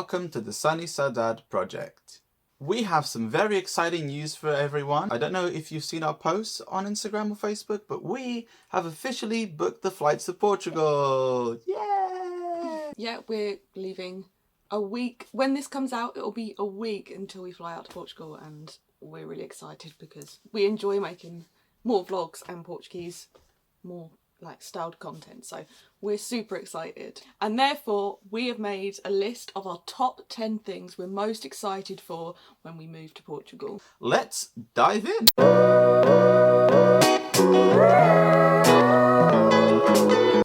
welcome to the Sunny Saudade project. We have some very exciting news for everyone. I don't know if you've seen our posts on Instagram or Facebook, but we have officially booked the flights to Portugal. Yay! Yeah, we're leaving a week. When this comes out, it'll be a week until we fly out to Portugal, and we're really excited because we enjoy making more vlogs and Portuguese, more like styled content, so we're super excited, and therefore we have made a list of our top 10 things we're most excited for when we move to Portugal. Let's dive in.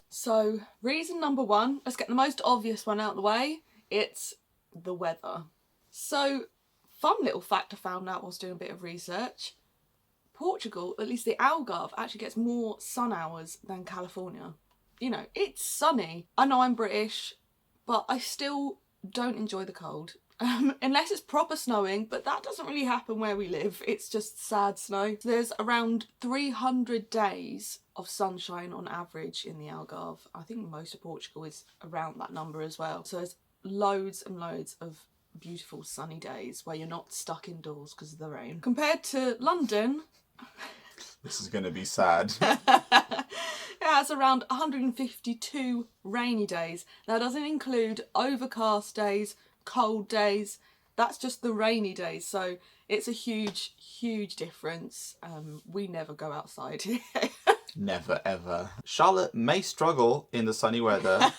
So reason number one, let's get the most obvious one out of the way, it's the weather. So fun little fact I found out whilst doing a bit of research, Portugal, at least the Algarve, actually gets more sun hours than California. You know, it's sunny. I know I'm British, but I still don't enjoy the cold. Unless it's proper snowing, but that doesn't really happen where we live. It's just sad snow. There's around 300 days of sunshine on average in the Algarve. I think most of Portugal is around that number as well. So there's loads and loads of beautiful sunny days where you're not stuck indoors because of the rain. Compared to London, this is going to be sad. It has around 152 rainy days. That doesn't include overcast days, cold days. That's just the rainy days. So it's a huge, huge difference. We never go outside here. Never ever. Charlotte may struggle in the sunny weather.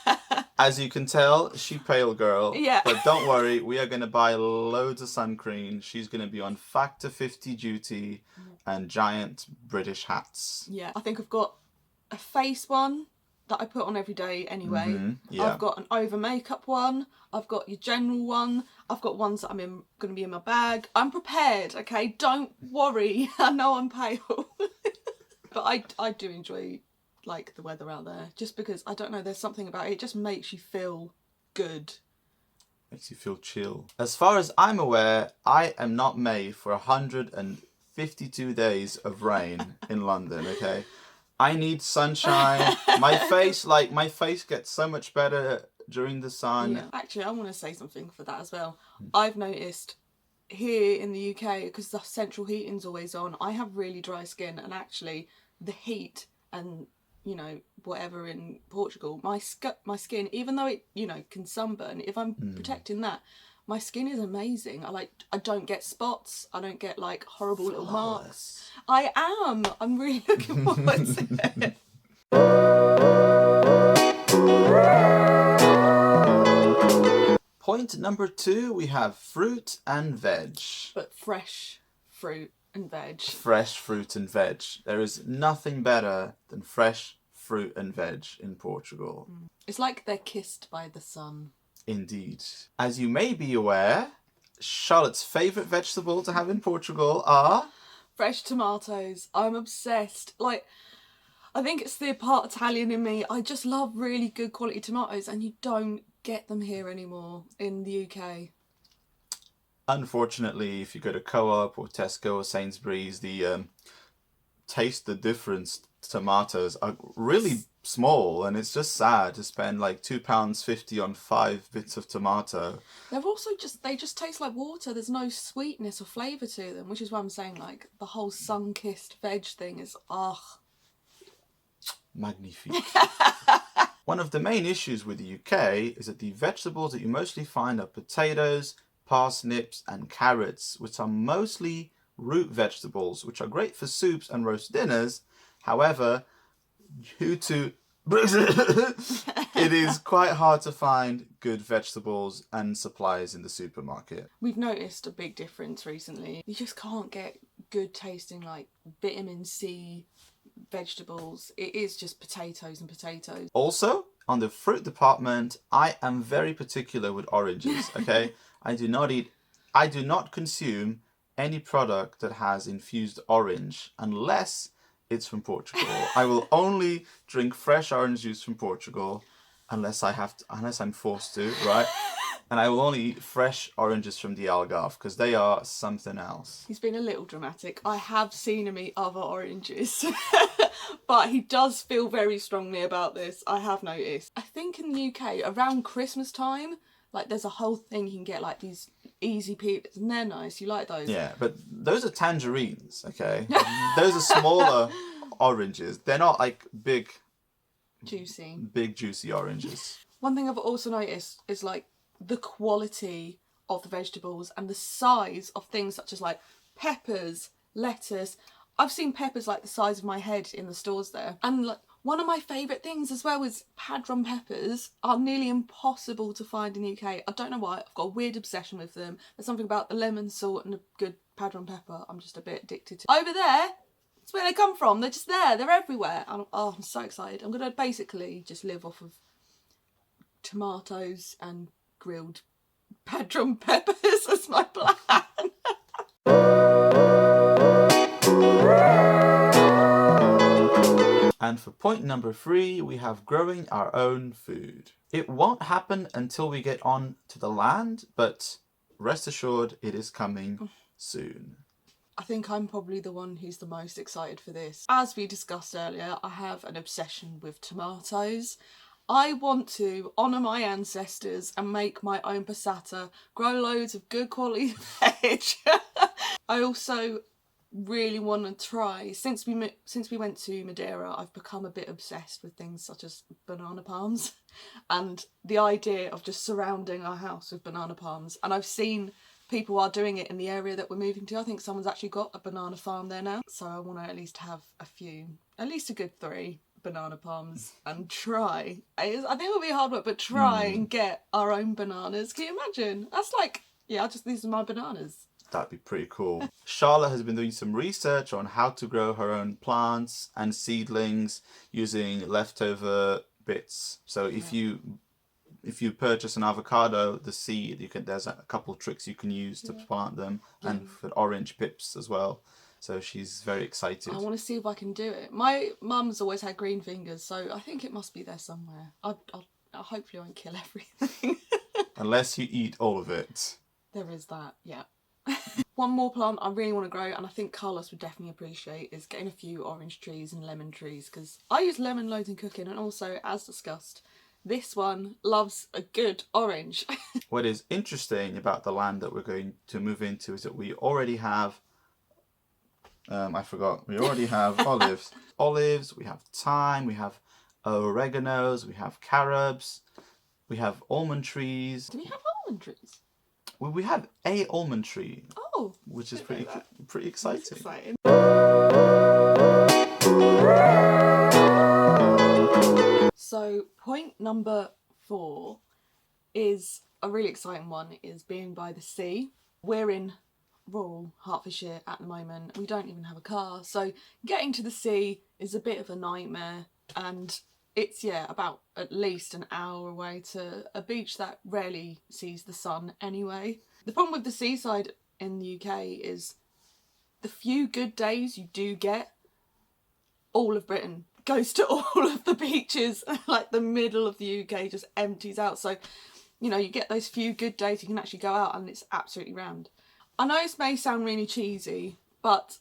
As you can tell, she pale girl. Yeah. But don't worry, we are going to buy loads of sun cream. She's going to be on Factor 50 duty and giant British hats. Yeah, I think I've got a face one that I put on every day anyway. Yeah. I've got an over makeup one. I've got your general one. I've got ones that I'm going to be in my bag. I'm prepared, okay? Don't worry. I know I'm pale. But I do enjoy like the weather out there, just because I don't know, there's something about it, it just makes you feel good. Makes you feel chill. As far as I'm aware, I am not made for 152 days of rain in London, okay? I need sunshine. My face gets so much better during the sun. Yeah. Actually, I want to say something for that as well. I've noticed here in the UK, because the central heating's always on, I have really dry skin, and actually the heat and, you know, whatever in Portugal, my skin, even though it, you know, can sunburn, if I'm protecting that, my skin is amazing. I don't get spots. I don't get like horrible little marks. I am. I'm really looking forward to it. Point number 2, we have fruit and veg. But fresh fruit and veg. Fresh fruit and veg. There is nothing better than fresh fruit and veg in Portugal. It's like they're kissed by the sun. Indeed. As you may be aware, Charlotte's favourite vegetable to have in Portugal are... fresh tomatoes. I'm obsessed. Like, I think it's the part Italian in me. I just love really good quality tomatoes, and you don't get them here anymore in the UK. Unfortunately, if you go to Co-op or Tesco or Sainsbury's, the taste the difference tomatoes are really small, and it's just sad to spend like £2.50 on 5 bits of tomato. They're also they just taste like water. There's no sweetness or flavour to them, which is why I'm saying like the whole sun-kissed veg thing is Magnifique. One of the main issues with the UK is that the vegetables that you mostly find are potatoes, parsnips and carrots, which are mostly root vegetables, which are great for soups and roast dinners. However, due to it is quite hard to find good vegetables and supplies in the supermarket. We've noticed a big difference recently. You just can't get good tasting like vitamin C vegetables. It is just potatoes and potatoes. Also, on the fruit department, I am very particular with oranges, okay? I do not consume any product that has infused orange unless it's from Portugal. I will only drink fresh orange juice from Portugal unless I'm forced to, right? And I will only eat fresh oranges from the Algarve because they are something else. He's been a little dramatic. I have seen him eat other oranges. But he does feel very strongly about this, I have noticed. I think in the UK, around Christmas time, Like there's a whole thing you can get, like these easy peeps, and they're nice. You like those? Yeah, but those are tangerines, okay? Those are smaller oranges. They're not like big juicy oranges. One thing I've also noticed is like the quality of the vegetables and the size of things such as like peppers, lettuce. I've seen peppers like the size of my head in the stores there. And like one of my favourite things as well is padron peppers are nearly impossible to find in the UK. I don't know why, I've got a weird obsession with them. There's something about the lemon salt and a good padron pepper I'm just a bit addicted to. Over there, that's where they come from. They're just there, they're everywhere. I'm so excited. I'm going to basically just live off of tomatoes and grilled padron peppers as my plan. And for point number 3, we have growing our own food. It won't happen until we get on to the land, but rest assured it is coming soon. I think I'm probably the one who's the most excited for this. As we discussed earlier, I have an obsession with tomatoes. I want to honour my ancestors and make my own passata, grow loads of good quality veg. I also really want to try, since we went to Madeira, I've become a bit obsessed with things such as banana palms and the idea of just surrounding our house with banana palms. And I've seen people are doing it in the area that we're moving to. I think someone's actually got a banana farm there now. So I want to at least have a few, at least a good 3 banana palms and try. I think it'll be hard work, but try and get our own bananas. Can you imagine? That's like, yeah, these are my bananas. That'd be pretty cool. Charlotte has been doing some research on how to grow her own plants and seedlings using leftover bits. So if you purchase an avocado, the seed, there's a couple of tricks you can use to plant them, and for orange pips as well. So she's very excited. I want to see if I can do it. My mum's always had green fingers, so I think it must be there somewhere. I hopefully won't kill everything. Unless you eat all of it. There is that, yeah. One more plant I really want to grow, and I think Carlos would definitely appreciate, is getting a few orange trees and lemon trees, because I use lemon loads in cooking, and also, as discussed, this one loves a good orange. What is interesting about the land that we're going to move into is that we already have we already have olives. Olives, we have thyme, we have oreganos, we have carobs, we have almond trees. Do we have almond trees? Well, we have a almond tree. Oh, which is pretty exciting. That's exciting. So point number 4 is a really exciting one, is being by the sea. We're in rural Hertfordshire at the moment. We don't even have a car, so getting to the sea is a bit of a nightmare, and it's about at least an hour away to a beach that rarely sees the sun anyway. The problem with the seaside in the UK is the few good days you do get, all of Britain goes to all of the beaches. Like the middle of the UK just empties out. So, you get those few good days you can actually go out and it's absolutely rammed. I know this may sound really cheesy, but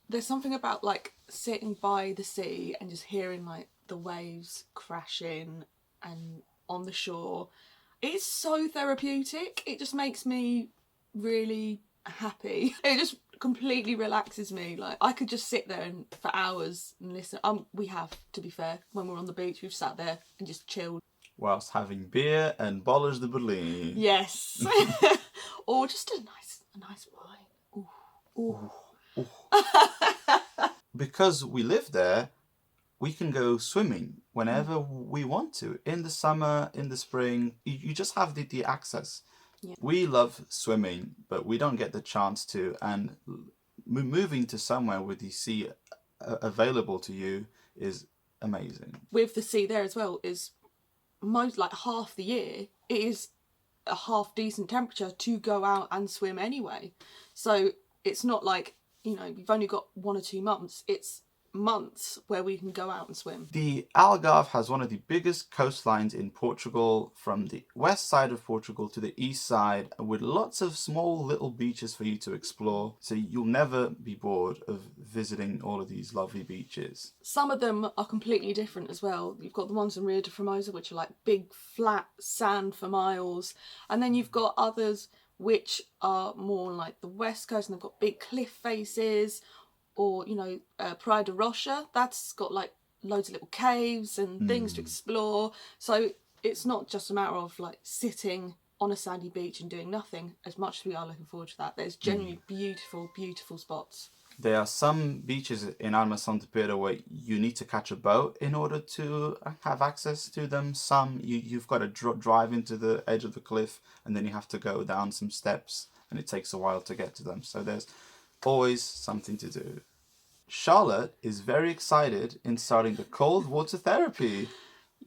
there's something about like sitting by the sea and just hearing like the waves crashing and on the shore. It's so therapeutic. It just makes me really happy. It just completely relaxes me. Like I could just sit there for hours and listen. We have, to be fair, when we're on the beach, we've sat there and just chilled whilst having beer and bollers de Berlin. Yes. Or just a nice wine. Ooh. Ooh. Because we live there, we can go swimming whenever we want to. In the summer, in the spring, you just have the access. Yeah. We love swimming, but we don't get the chance to. And moving to somewhere with the sea available to you is amazing. With the sea there as well, is most like half the year, it is a half decent temperature to go out and swim anyway. So it's not like, you've only got 1 or 2 months. It's months where we can go out and swim. The Algarve has one of the biggest coastlines in Portugal, from the west side of Portugal to the east side, with lots of small little beaches for you to explore. So you'll never be bored of visiting all of these lovely beaches. Some of them are completely different as well. You've got the ones in Rio de Formosa, which are like big flat sand for miles, and then you've got others which are more like the west coast and they've got big cliff faces. Or, Praia de Rocha, that's got like loads of little caves and things to explore. So it's not just a matter of like sitting on a sandy beach and doing nothing, as much as we are looking forward to that. There's genuinely beautiful, beautiful spots. There are some beaches in Armação de Pera where you need to catch a boat in order to have access to them. Some you've got to drive into the edge of the cliff and then you have to go down some steps and it takes a while to get to them. So there's always something to do. Charlotte is very excited in starting the cold water therapy.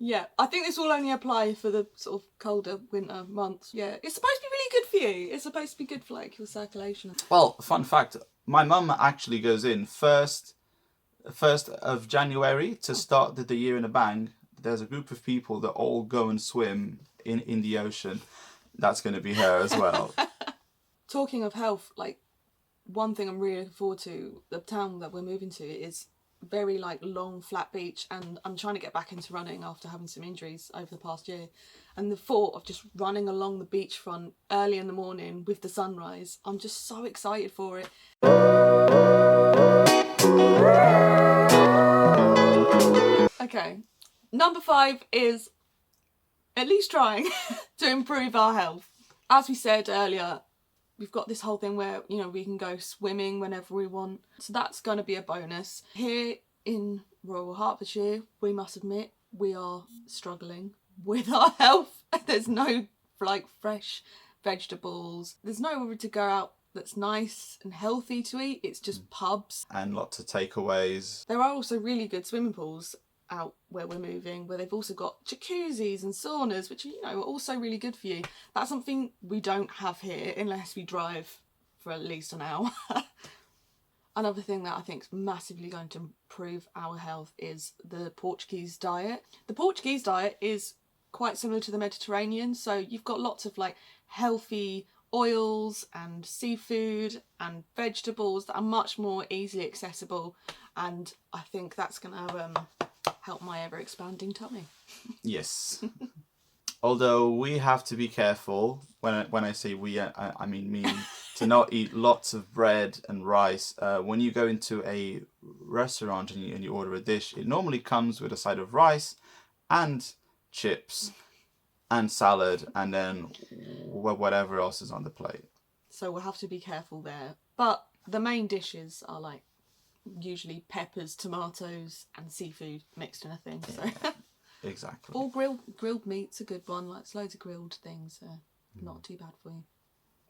Yeah, I think this will only apply for the sort of colder winter months. Yeah, it's supposed to be really good for you. It's supposed to be good for like your circulation. Well, fun fact, my mum actually goes in first of January to start the year in a bang. There's a group of people that all go and swim in the ocean. That's going to be her as well. Talking of health, like, one thing I'm really looking forward to, the town that we're moving to is very like long flat beach, and I'm trying to get back into running after having some injuries over the past year, and the thought of just running along the beachfront early in the morning with the sunrise, I'm just so excited for it. Okay, number 5 is at least trying to improve our health. As we said earlier, we've got this whole thing where, we can go swimming whenever we want. So that's going to be a bonus. Here in rural Hertfordshire, we must admit, we are struggling with our health. There's no, fresh vegetables. There's nowhere to go out that's nice and healthy to eat. It's just pubs. And lots of takeaways. There are also really good swimming pools out where we're moving, where they've also got jacuzzis and saunas, which are also really good for you. That's something we don't have here unless we drive for at least an hour. Another thing that I think is massively going to improve our health is the Portuguese diet. The Portuguese diet is quite similar to the Mediterranean, so you've got lots of healthy oils and seafood and vegetables that are much more easily accessible, and I think that's going to help my ever-expanding tummy. Yes. Although we have to be careful, when I say we, I mean me, to not eat lots of bread and rice. When you go into a restaurant and you order a dish, it normally comes with a side of rice and chips and salad and then whatever else is on the plate. So we'll have to be careful there. But the main dishes are usually peppers, tomatoes and seafood mixed in a thing. So exactly. Or grilled meat's a good one. Loads of grilled things. Not too bad for you.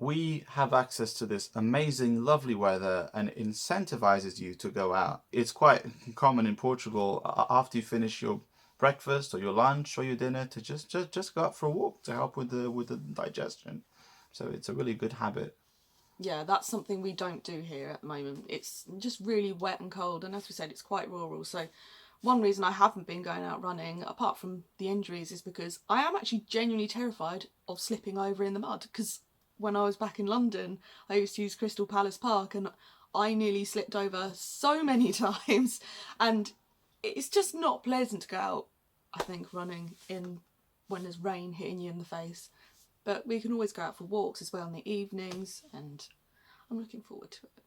We have access to this amazing, lovely weather, and it incentivizes you to go out. It's quite common in Portugal after you finish your breakfast or your lunch or your dinner to just go out for a walk to help with the digestion. So it's a really good habit. Yeah, that's something we don't do here at the moment. It's just really wet and cold, and as we said, it's quite rural. So one reason I haven't been going out running, apart from the injuries, is because I am actually genuinely terrified of slipping over in the mud. Because when I was back in London, I used to use Crystal Palace Park, and I nearly slipped over so many times. And it's just not pleasant to go out, I think, running when there's rain hitting you in the face. But we can always go out for walks as well in the evenings, and I'm looking forward to it.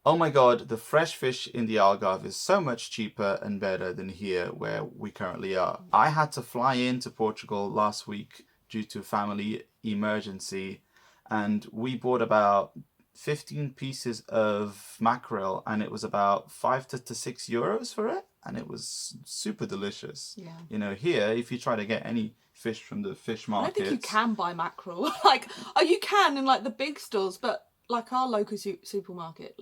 Oh my god, the fresh fish in the Algarve is so much cheaper and better than here where we currently are. I had to fly into Portugal last week due to family emergency, and we bought about 15 pieces of mackerel, and it was about 5 to 6 euros for it, and it was super delicious. Yeah. Here, if you try to get any fish from the fish markets, I don't think you can buy mackerel. You can in the big stores, but our local supermarket,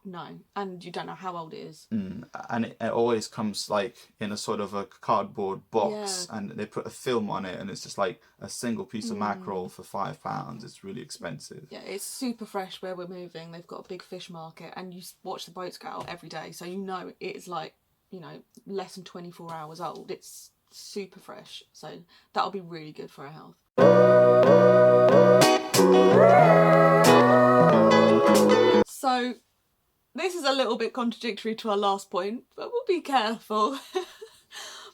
No, and you don't know how old it is. And it always comes like in a sort of a cardboard box, and they put a film on it, and it's just like a single piece of mackerel for £5. It's really expensive. Yeah, it's super fresh where we're moving. They've got a big fish market, and you watch the boats go out every day, so you know it's like, you know, less than 24 hours old. It's super fresh, so that'll be really good for our health. So this is a little bit contradictory to our last point, but we'll be careful.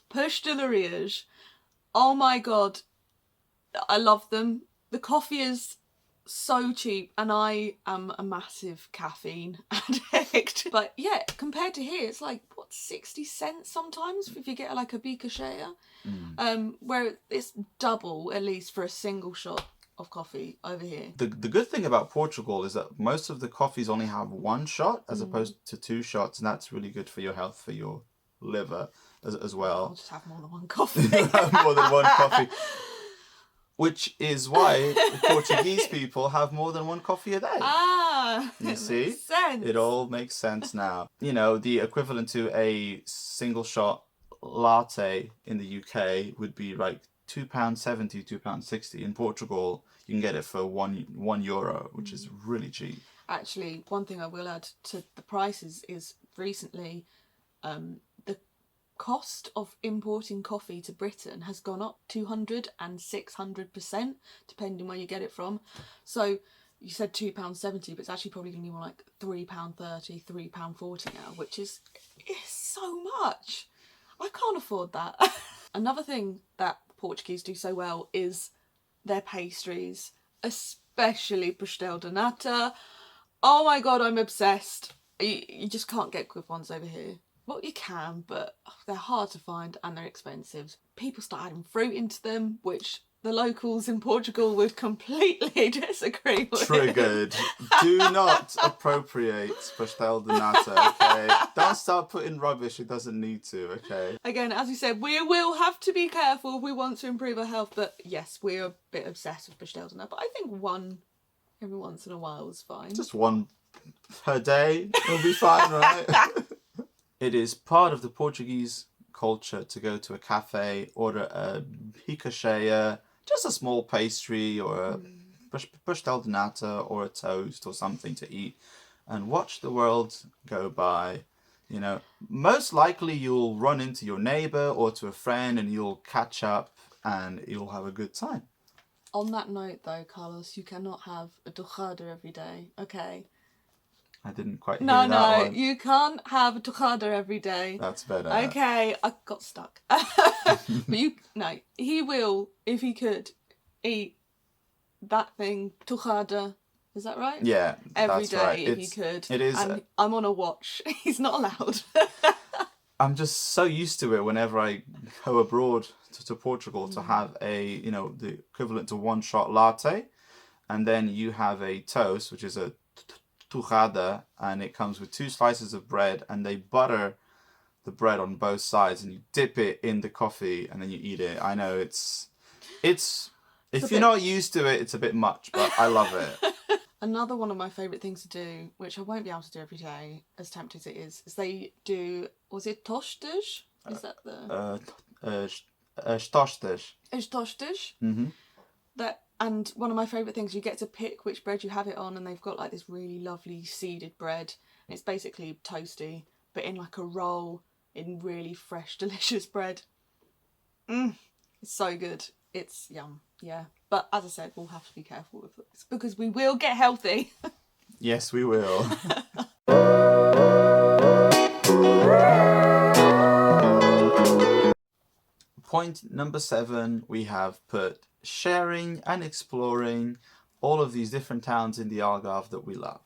Pastries. Oh my god, I love them. The coffee is so cheap, and I am a massive caffeine addict. But yeah, compared to here, it's like, what, 60 cents sometimes if you get like a bicachea? Where it's double at least for a single shot of coffee over here. The good thing about Portugal is that most of the coffees only have one shot as opposed to two shots, and that's really good for your health, for your liver as well. I'll just have more than one coffee. More than one coffee. Which is why Portuguese people have more than one coffee a day. You see? Makes sense. It all makes sense now. You know, the equivalent to a single shot latte in the UK would be like £2.70, £2.60. In Portugal, you can get it for €1, which is really cheap. Actually, one thing I will add to the prices is recently the cost of importing coffee to Britain has gone up 200 and 600%, depending where you get it from. So you said £2.70, but it's actually probably going to be more like £3.30, £3.40 now, which is so much. I can't afford that. Another thing that Portuguese do so well is their pastries, especially pastel de nata. Oh my god, I'm obsessed. You just can't get good ones over here. Well, you can, but they're hard to find and they're expensive. People start adding fruit into them, which the locals in Portugal would completely disagree with. Triggered. Do not appropriate pastel de nata, okay? Don't start putting rubbish it doesn't need to, okay? Again, as we said, we will have to be careful if we want to improve our health, but yes, we're a bit obsessed with pastel de nata, but I think one every once in a while is fine. Just one per day will be fine, right? It is part of the Portuguese culture to go to a cafe, order a bicachea, just a small pastry or a pastel de nata or a toast or something to eat, and watch the world go by. You know, most likely you'll run into your neighbour or to a friend and you'll catch up and you'll have a good time. On that note though, Carlos, you cannot have a torrada every day, okay? I didn't quite hear that one. You can't have a torrada every day. That's better. Okay, I got stuck. But he will, if he could, eat that thing, torrada, is that right? Yeah, every that's day right. if he could. It is. And I'm on a watch. He's not allowed. I'm just so used to it whenever I go abroad to Portugal to have the equivalent to one shot latte, and then you have a toast, which is a torrada, and it comes with 2 slices of bread, and they butter the bread on both sides, and you dip it in the coffee, and then you eat it. I know it's if you're not used to it, it's a bit much, but I love it. Another one of my favourite things to do, which I won't be able to do every day, as tempted as it is they do, was it tostas? Is that the... Tostas. It's tostas. Mm-hmm. And one of my favourite things, you get to pick which bread you have it on, and they've got like this really lovely seeded bread. It's basically toasty, but in like a roll, in really fresh, delicious bread. It's so good. It's yum, yeah. But as I said, we'll have to be careful with this because we will get healthy. Yes, we will. Point number 7, we have put sharing and exploring all of these different towns in the Algarve that we love.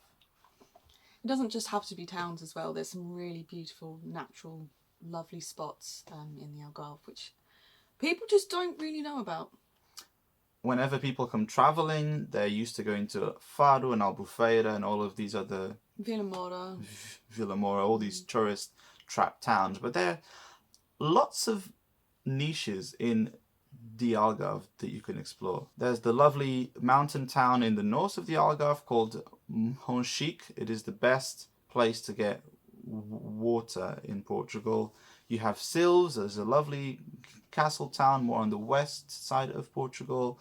It doesn't just have to be towns as well. There's some really beautiful, natural, lovely spots in the Algarve, which people just don't really know about. Whenever people come travelling, they're used to going to Faro and Albufeira and all of these other... Villamora, all these tourist trap towns. But there are lots of niches in the Algarve that you can explore. There's the lovely mountain town in the north of the Algarve called Monchique. It is the best place to get water in Portugal. You have Sils, there's a lovely castle town more on the west side of Portugal.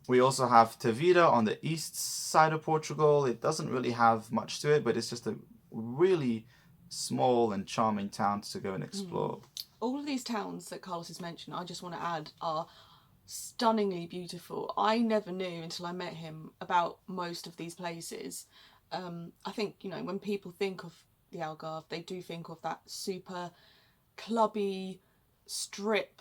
We also have Tavira on the east side of Portugal. It doesn't really have much to it, but it's just a really small and charming town to go and explore. All of these towns that Carlos has mentioned, I just want to add, are stunningly beautiful. I never knew until I met him about most of these places. I think, when people think of the Algarve, they do think of that super clubby strip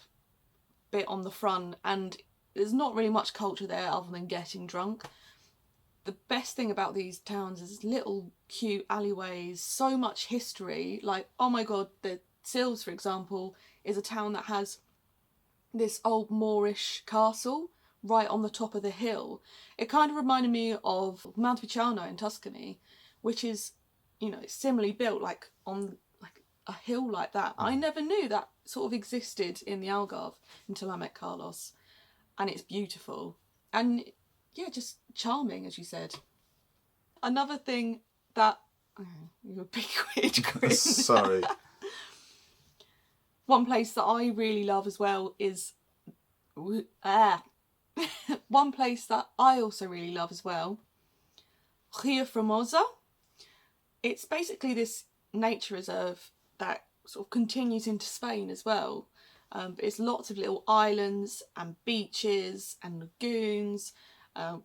bit on the front, and there's not really much culture there other than getting drunk. The best thing about these towns is little cute alleyways, so much history. Like, oh my god, the Sils, for example, is a town that has this old Moorish castle right on the top of the hill. It kind of reminded me of Montepulciano in Tuscany, which is, similarly built like on like a hill like that. I never knew that sort of existed in the Algarve until I met Carlos, and it's beautiful and just charming, as you said. Another thing that you're a big weird grin. Sorry. One place that I really love as well is one place that I also really love as well, Rio Formosa. It's basically this nature reserve that sort of continues into Spain as well. But it's lots of little islands and beaches and lagoons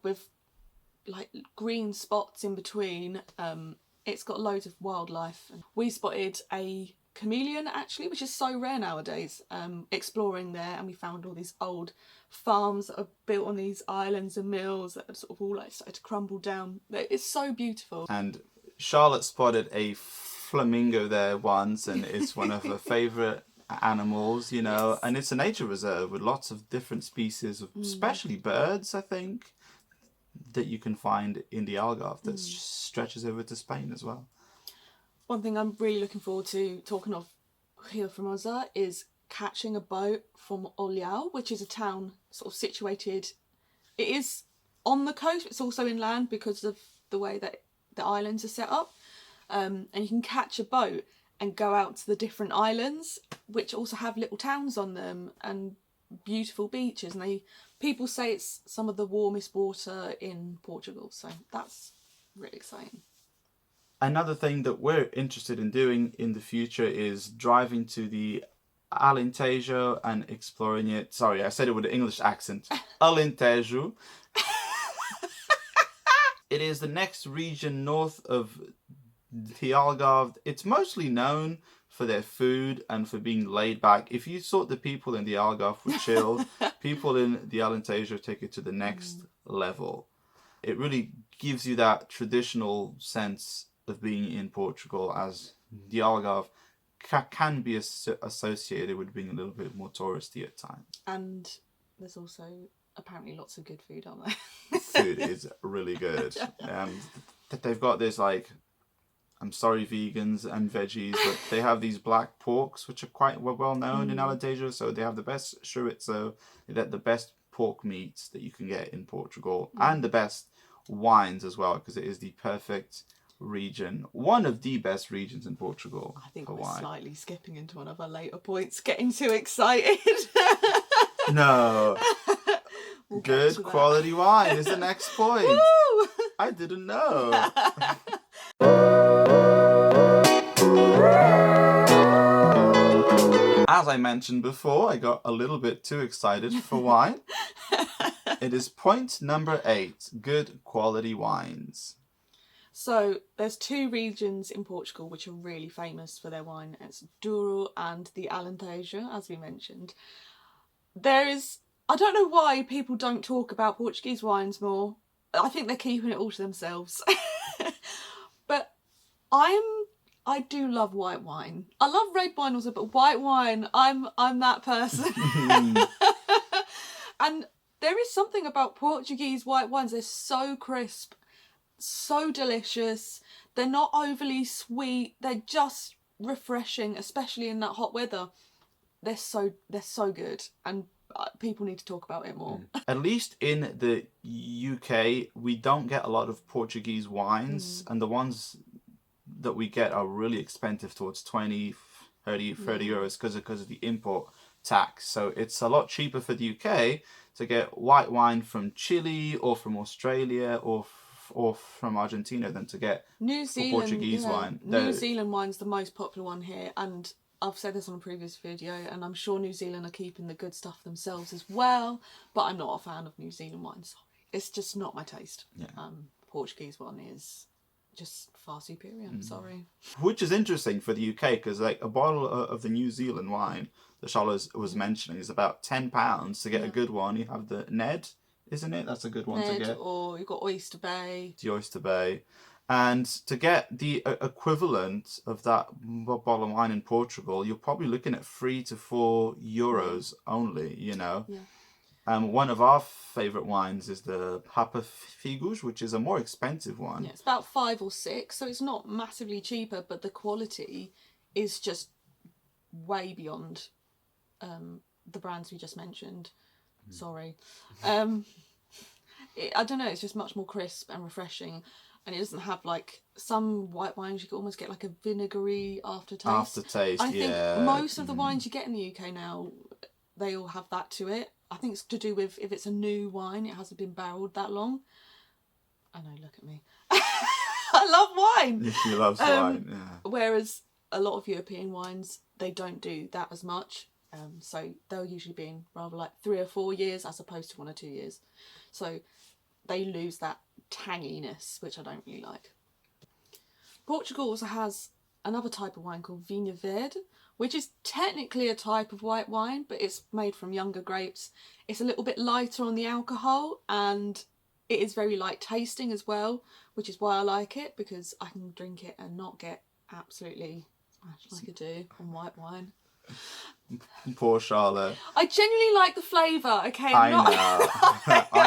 with like green spots in between. It's got loads of wildlife. We spotted a chameleon, actually, which is so rare nowadays, exploring there, and we found all these old farms that are built on these islands and mills that have sort of all like started to crumble down. It's so beautiful. And Charlotte spotted a flamingo there once, and it's one of her favourite animals, Yes. and it's a nature reserve with lots of different species of especially birds, I think, that you can find in the Algarve that stretches over to Spain as well. One thing I'm really looking forward to, talking of Rio Formosa, is catching a boat from Olhão, which is a town sort of situated. It is on the coast, but it's also inland because of the way that the islands are set up. And you can catch a boat and go out to the different islands, which also have little towns on them and beautiful beaches. And people say it's some of the warmest water in Portugal, so that's really exciting. Another thing that we're interested in doing in the future is driving to the Alentejo and exploring it. Sorry, I said it with an English accent. Alentejo. It is the next region north of the Algarve. It's mostly known for their food and for being laid back. If you thought the people in the Algarve were chill, people in the Alentejo take it to the next level. It really gives you that traditional sense of being in Portugal, as the Algarve can be associated with being a little bit more touristy at times. And there's also apparently lots of good food on there. Food is really good. They've got this, like, I'm sorry vegans and veggies, but they have these black porks which are quite well known in Alentejo. So they have the best chorizo, the best pork meats that you can get in Portugal, and the best wines as well, because it is the perfect region, one of the best regions in Portugal. I think for we're wine. slightly skipping into one of our later points, getting too excited. No. We'll Good quality wine is the next point. Woo! I didn't know. As I mentioned before, I got a little bit too excited for wine. It is point number 8, good quality wines. So there's 2 regions in Portugal which are really famous for their wine. It's Douro and the Alentejo, as we mentioned. I don't know why people don't talk about Portuguese wines more. I think they're keeping it all to themselves. But I do love white wine. I love red wine also, but white wine, I'm that person. And there is something about Portuguese white wines. They're so crisp, so delicious. They're not overly sweet. They're just refreshing, especially in that hot weather. They're so good, and people need to talk about it more. At least in the UK, we don't get a lot of Portuguese wines, and the ones that we get are really expensive, towards 20, 30 euros because of the import tax. So it's a lot cheaper for the UK to get white wine from Chile or from Australia or from Argentina than to get New Zealand, Portuguese wine. New Zealand wine's the most popular one here, and I've said this on a previous video, and I'm sure New Zealand are keeping the good stuff themselves as well, but I'm not a fan of New Zealand wine, sorry. It's just not my taste. Yeah. Portuguese one is just far superior, I'm sorry. Which is interesting for the UK, because like a bottle of the New Zealand wine that Charlotte was mentioning is about £10 to get a good one. You have the Ned, isn't it? That's a good one to get. Or you've got Oyster Bay. The Oyster Bay. And to get the equivalent of that bottle of wine in Portugal, you're probably looking at €3 to €4 only, you know. Yeah. One of our favourite wines is the Papa Figus, which is a more expensive one. Yeah, it's about 5 or 6, so it's not massively cheaper, but the quality is just way beyond the brands we just mentioned. Sorry. I don't know, it's just much more crisp and refreshing, and it doesn't have like some white wines you can almost get like a vinegary aftertaste. I think most of the wines you get in the UK now, they all have that to it. I think it's to do with if it's a new wine, it hasn't been barreled that long. I know, look at me. I love wine. She loves wine, yeah. Whereas a lot of European wines, they don't do that as much. So they'll usually be in rather like 3 or 4 years as opposed to 1 or 2 years. So they lose that tanginess, which I don't really like. Portugal also has another type of wine called vinho verde, which is technically a type of white wine, but it's made from younger grapes. It's a little bit lighter on the alcohol, and it is very light tasting as well, which is why I like it, because I can drink it and not get absolutely smashed like I do on white wine. Poor Charlotte. I genuinely like the flavour, okay? I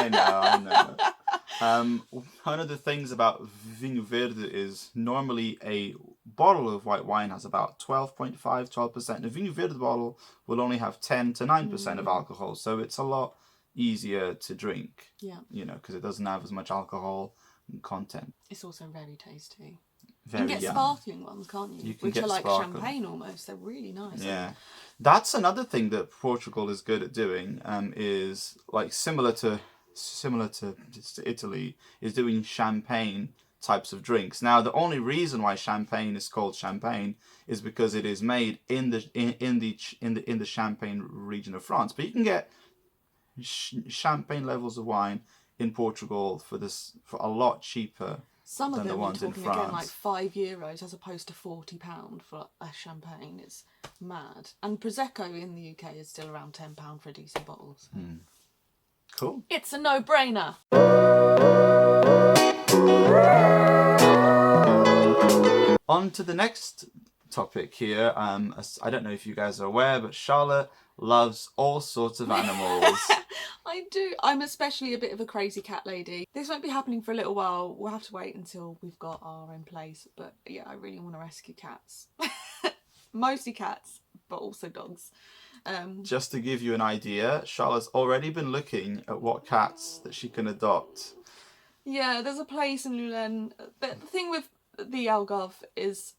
know. One of the things about vinho verde is normally a bottle of white wine has about 12%. A vinho verde bottle will only have 10 to 9% of alcohol, so it's a lot easier to drink. Yeah. You know, because it doesn't have as much alcohol content. It's also very tasty. Very you can get sparkling ones, can't you? Which are like sparkling. champagne almost. They're really nice. Yeah. That's another thing that Portugal is good at doing, is like similar to Italy, is doing champagne types of drinks. Now, the only reason why champagne is called champagne is because it is made in the Champagne region of France. But you can get champagne levels of wine in Portugal for a lot cheaper. Some of than them the ones are talking in France. again like €5 as opposed to £40 for a champagne. It's mad. And Prosecco in the UK is still around £10 for a decent bottle. So. Cool. It's a no-brainer. On to the next topic here. I don't know if you guys are aware, but Charlotte loves all sorts of animals. I do. I'm especially a bit of a crazy cat lady. This won't be happening for a little while. We'll have to wait until we've got our own place. But yeah, I really want to rescue cats. Mostly cats, but also dogs. Just to give you an idea, Charlotte's already been looking at what cats that she can adopt. Yeah, there's a place in Lulen. But the thing with the Algarve is,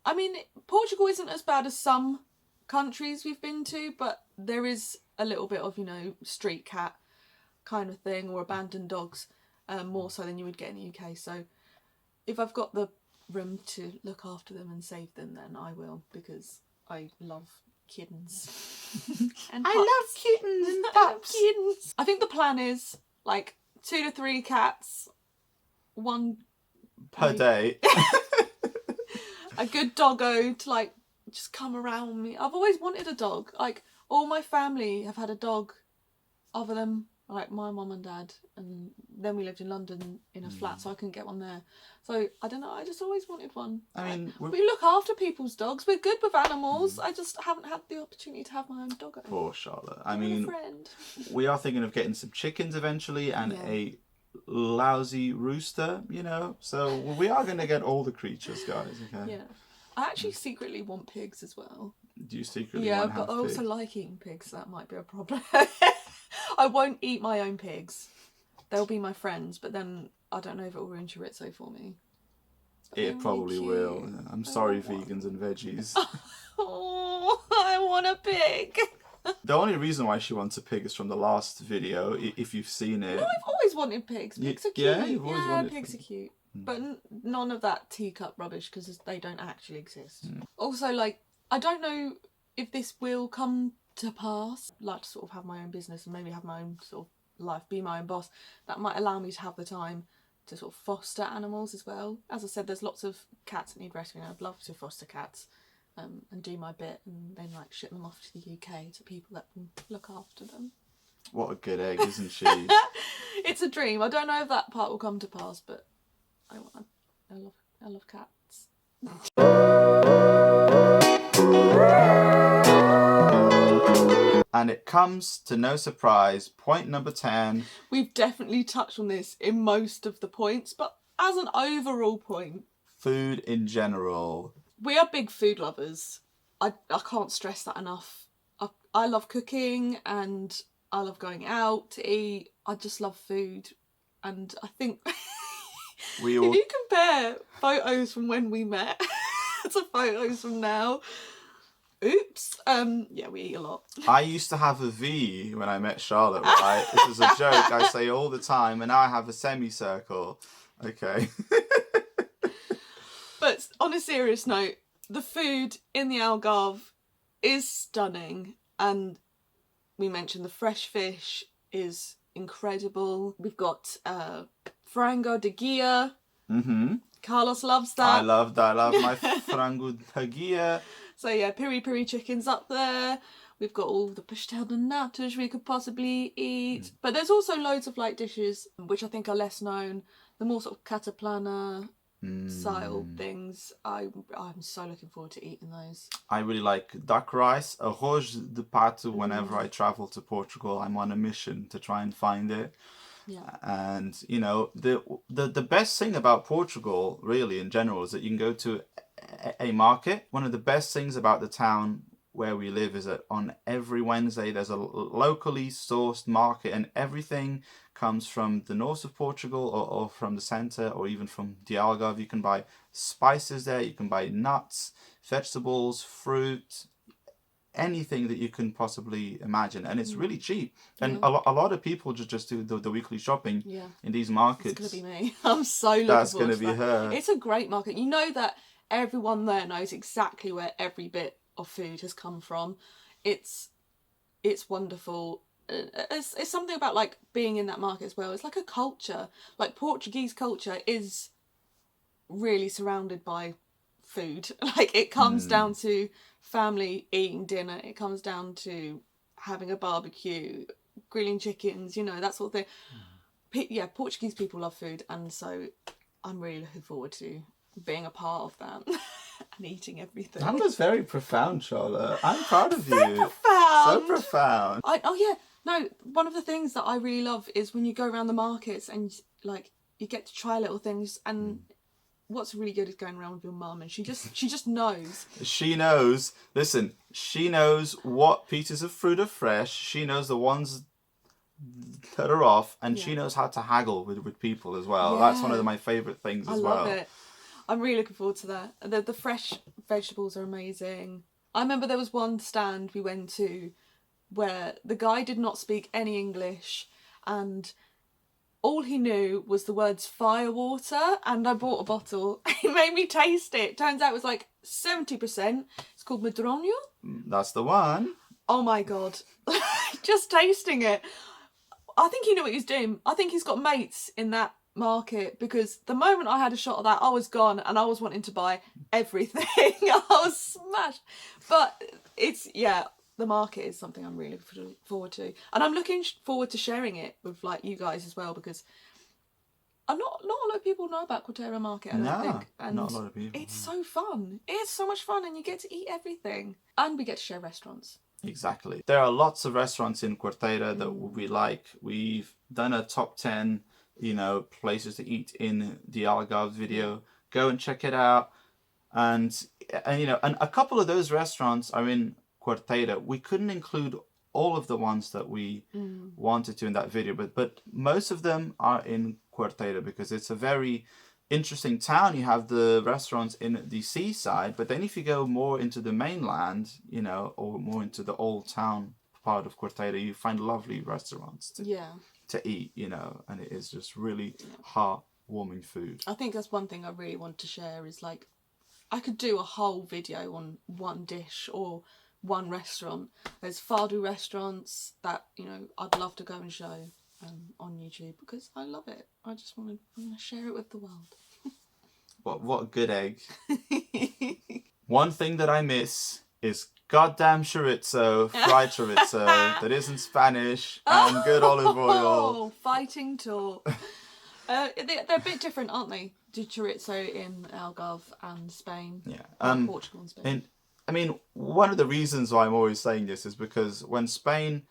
I mean, Portugal isn't as bad as some countries we've been to, but there is a little bit of, street cat kind of thing, or abandoned dogs, more so than you would get in the UK. So if I've got the room to look after them and save them, then I will, because I love kittens. And I love kittens and pups. I think the plan is like 2 to 3 cats, 1 per day. A good doggo to like just come around me. I've always wanted a dog. Like, all my family have had a dog other than like my mum and dad, and then we lived in London in a flat, so I couldn't get one there. So I don't know, I just always wanted one. I mean, we look after people's dogs. We're good with animals. I just haven't had the opportunity to have my own dog. Poor Charlotte. I mean, a friend. We are thinking of getting some chickens eventually, and a lousy rooster, so we are going to get all the creatures, guys. Okay. Yeah, I actually secretly want pigs as well. Do you secretly want to have but I also pigs? like eating pigs, so that might be a problem. I won't eat my own pigs. They'll be my friends, but then I don't know if it will ruin chorizo for me. It probably cute. will. I'm sorry, vegans and veggies. Oh, I want a pig. The only reason why she wants a pig is from the last video, if you've seen it. No, I've always wanted pigs. Pigs are cute. Yeah, you've always wanted pigs are cute. But none of that teacup rubbish because they don't actually exist. Also, like, I don't know if this will come to pass. I'd like to sort of have my own business and maybe have my own sort of life, be my own boss. That might allow me to have the time to sort of foster animals as well. As I said, there's lots of cats that need rescuing. I'd love to foster cats. And do my bit and then like ship them off to the UK to people that can look after them. What a good egg, isn't she? It's a dream. I don't know if that part will come to pass, but I love cats. And it comes to no surprise, point number 10. We've definitely touched on this in most of the points, but as an overall point, food in general. We are big food lovers. I can't stress that enough. I love cooking and I love going out to eat. I just love food. And I think if you compare photos from when we met to photos from now, oops, yeah, we eat a lot. I used to have a V when I met Charlotte, right? This is a joke I say all the time, and now I have a semicircle. Okay. But on a serious note, the food in the Algarve is stunning, and we mentioned the fresh fish is incredible. We've got frango de guia. Mm-hmm. Carlos loves that. I love my frango de guia. So yeah, piri chicken's up there. We've got all the pastel de natas we could possibly eat. But there's also loads of like dishes which I think are less known. The more sort of cataplana style things. I'm so looking forward to eating those. I really like duck rice, arroz de pato. Whenever I travel to Portugal, I'm on a mission to try and find it. Yeah. And you know, the best thing about Portugal really in general is that you can go to a market. One of the best things about the town where we live is that on every Wednesday there's a locally sourced market, and everything comes from the north of Portugal or from the centre or even from the Algarve. You can buy spices there, you can buy nuts, vegetables, fruit, anything that you can possibly imagine, and it's really cheap. And a lot of people just do the weekly shopping in these markets. It's gonna be me. I'm so looking That's forward gonna to be that. her. It's a great market. You know that everyone there knows exactly where every bit of food has come from. It's wonderful. It's something about like being in that market as well. It's like a culture. Like Portuguese culture is really surrounded by food. Like it comes down to family eating dinner. It comes down to having a barbecue, grilling chickens, you know, that sort of thing. Yeah, Portuguese people love food, and so I'm really looking forward to being a part of that and eating everything. That was very profound, Charlotte. I'm proud of you. Profound. So profound. One of the things that I really love is when you go around the markets and like you get to try little things, and what's really good is going around with your mum, and she just knows. She knows. Listen, she knows what pieces of fruit are fresh. She knows the ones that are off, and she knows how to haggle with people as well. Yeah. That's one of my favourite things as well. I love it. I'm really looking forward to that. The fresh vegetables are amazing. I remember there was one stand we went to where the guy did not speak any English, and all he knew was the words firewater, and I bought a bottle. He made me taste it. Turns out it was like 70%. It's called Medronio. That's the one. Oh my God. Just tasting it. I think he knew what he was doing. I think he's got mates in that market, because the moment I had a shot of that, I was gone and I was wanting to buy everything. I was smashed. But the market is something I'm really looking forward to, and I'm looking forward to sharing it with like you guys as well, because not a lot of people know about Quarteira Market, I don't think. And not a lot of people. It's so fun. It's so much fun, and you get to eat everything, and we get to share restaurants. Exactly. There are lots of restaurants in Quarteira that we like. We've done a top 10, places to eat in the Algarve video. Go and check it out. And a couple of those restaurants are in Quarteira. We couldn't include all of the ones that we wanted to in that video, but most of them are in Quarteira, because it's a very interesting town, you have the restaurants in the seaside, but then if you go more into the mainland, you know, or more into the old town part of Corteira, you find lovely restaurants to eat, you know, and it is just really heartwarming food. I think that's one thing I really want to share is like, I could do a whole video on one dish or one restaurant. There's Fado restaurants that, you know, I'd love to go and show on YouTube because I love it. I just want to share it with the world. What a good egg. One thing that I miss is goddamn chorizo, fried chorizo, that isn't Spanish, and good olive oil. Oh, fighting talk. They're a bit different, aren't they? The chorizo in Algarve and Spain. Yeah. Portugal and Spain. I mean, one of the reasons why I'm always saying this is because when Spain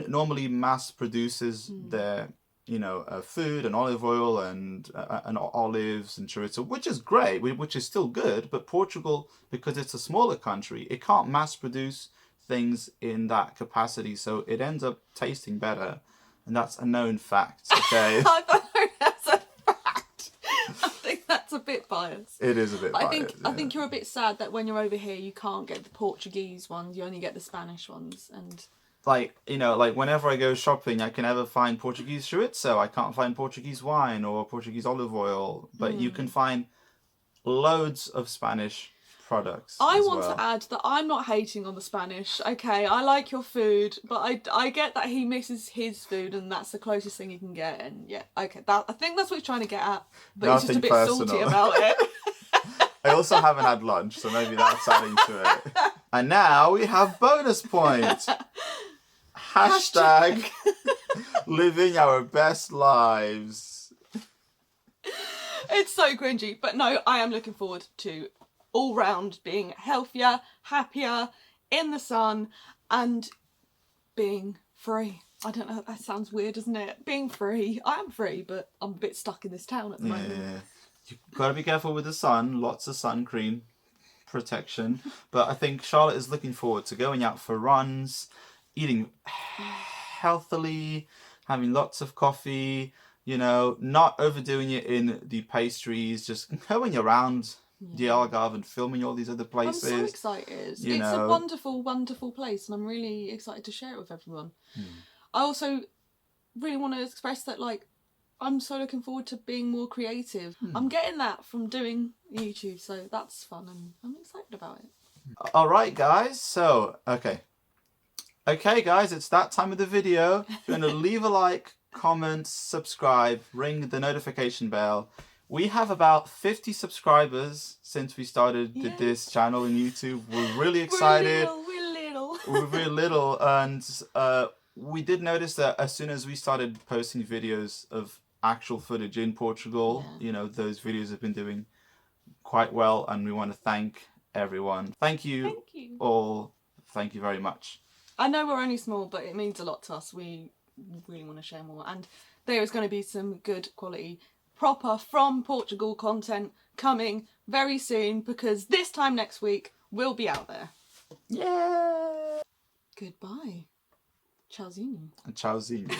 normally mass produces their, you know, food and olive oil and olives and chorizo, which is great, which is still good. But Portugal, because it's a smaller country, it can't mass produce things in that capacity, so it ends up tasting better, and that's a known fact. Okay. I don't know that's a fact. I think that's a bit biased. It is a bit biased. I think you're a bit sad that when you're over here, you can't get the Portuguese ones. You only get the Spanish ones, and. Like, you know, like whenever I go shopping, I can never find Portuguese chorizo. I can't find Portuguese wine or Portuguese olive oil, but you can find loads of Spanish products. I want to add that I'm not hating on the Spanish. Okay, I like your food, but I get that he misses his food, and that's the closest thing he can get. And yeah, okay, I think that's what he's trying to get at, but he's just a bit salty about it. I also haven't had lunch, so maybe that's adding to it. And now we have bonus points. Hashtag living our best lives. It's so cringy, but no, I am looking forward to all round being healthier, happier, in the sun, and being free. I don't know, that sounds weird, doesn't it? Being free. I am free, but I'm a bit stuck in this town at the moment. Yeah. You've got to be careful with the sun. Lots of sun cream protection. But I think Charlotte is looking forward to going out for runs, eating healthily, having lots of coffee, you know, not overdoing it in the pastries, just going around the Algarve and filming all these other places. I'm so excited. It's a wonderful, wonderful place, and I'm really excited to share it with everyone. I also really want to express that, like, I'm so looking forward to being more creative. I'm getting that from doing YouTube, so that's fun, and I'm excited about it. All right, guys. So, okay, guys, it's that time of the video. If you want to leave a like, comment, subscribe, ring the notification bell. We have about 50 subscribers since we started this channel on YouTube. We're really excited. We're really little, and we did notice that as soon as we started posting videos of actual footage in Portugal, you know, those videos have been doing quite well, and we want to thank everyone. Thank you all. Thank you very much. I know we're only small, but it means a lot to us. We really want to share more, and there is going to be some good quality, proper from Portugal content coming very soon, because this time next week we'll be out there. Yeah. Goodbye. Tchauzinho. Tchauzinho.